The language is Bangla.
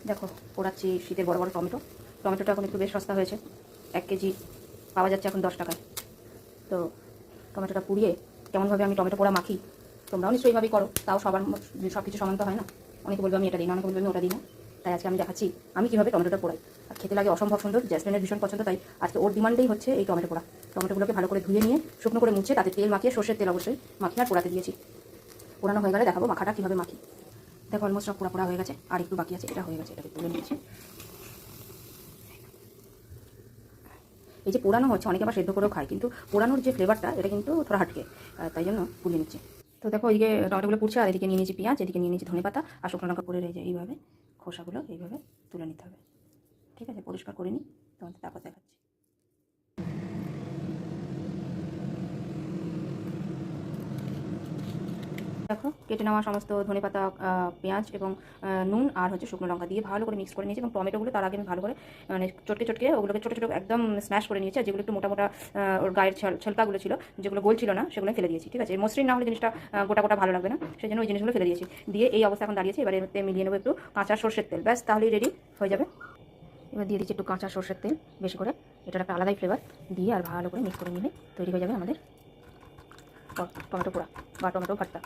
দেখো পোড়াচ্ছি শীতের বড় বড় টমেটো। টমেটোটা এখন একটু বেশ সস্তা হয়েছে, 1 কেজি পাওয়া যাচ্ছে এখন 10 টাকায়। তো টমেটোটা পুড়িয়ে কেমনভাবে আমি টমেটো পোড়া মাখি, তোমরাও নিশ্চয়ই এইভাবেই করো। তাও সব কিছু সমান তো হয় না, অনেকে বলবে আমি এটা দিই না, অনেকে বলবে আমি ওটা দিই না। তাই আজকে আমি দেখাচ্ছি আমি কীভাবে টমেটোটা পোড়াই। আর খেতে লাগে অসম্ভব সুন্দর, জ্যাসমিনের ভীষণ পছন্দ, তাই আজকে ওর ডিমান্ডেই হচ্ছে এই টমেটো পোড়া। টমেটোগুলোকে ভালো করে ধুয়ে নিয়ে শুকনো করে মুছে তাতে তেল মাখিয়ে, সর্ষের তেল অবশ্যই মাখিয়ে আর পোড়াতে দিয়েছি। পোড়ানো হয়ে গেলে দেখাবো মাখাটা কীভাবে মাখি। দেখো অলমোস্ট সব পোড়া হয়ে গেছে, আর একটু বাকি আছে, এটা হয়ে গেছে, এটাকে তুলে নিয়েছি। এই যে পোড়ানো হচ্ছে, অনেকে আবার সেদ্ধ করেও খায়, কিন্তু পোড়ানোর যে ফ্লেভারটা এটা কিন্তু থোড়া হাটকে, তাই জন্য পুড়িয়ে নিচ্ছি। তো দেখো এদিকে টমেটোগুলো পুড়ছে, আর এদিকে নিয়ে নিয়েছি পেঁয়াজ, এদিকে নিয়ে নিয়েছি ধনেপাতা আর শুকনো লঙ্কা করে রয়েছে। এইভাবে খোসাগুলো এইভাবে তুলে নিতে হবে। ঠিক আছে, পরিষ্কার করে নিই, তোমাদের তারপর দেখাচ্ছি। দেখো কেটে নেওয়া সমস্ত ধনেপাতা, পেঁয়াজ এবং নুন আর হচ্ছে শুকনো লঙ্কা দিয়ে ভালো করে মিক্স করে নিয়েছি, এবং টমেটোগুলো তার আগে আমি ভালো করে মানে চটকে চটকে ওগুলোকে ছোটো ছোটো একদম স্ম্যাশ করে নিয়েছি। আর যেগুলো একটু মোটা মোটা ওর গায়ের ছেলকাগুলো ছিল, যেগুলো গোল ছিল না, সেগুলো ফেলে দিয়েছি। ঠিক আছে, মসৃণ না হলে জিনিসটা গোটা গোটা ভালো লাগবে না, সেই জন্য ওই জিনিসগুলো ফেলে দিয়েছি। দিয়ে এই অবস্থা এখন দাঁড়িয়েছে। এবার এতে মিলিয়ে নেবো একটু কাঁচা সর্ষের তেল, ব্যাস তাহলেই রেডি হয়ে যাবে। এবার দিয়ে দিচ্ছি একটু কাঁচা সর্ষের তেল বেশি করে, এটার একটা আলাদাই ফ্লেভার। দিয়ে আর ভালো করে মিক্স করে নিলে তৈরি হয়ে যাবে আমাদের টমেটো পোড়া বা টমেটো ভর্তা।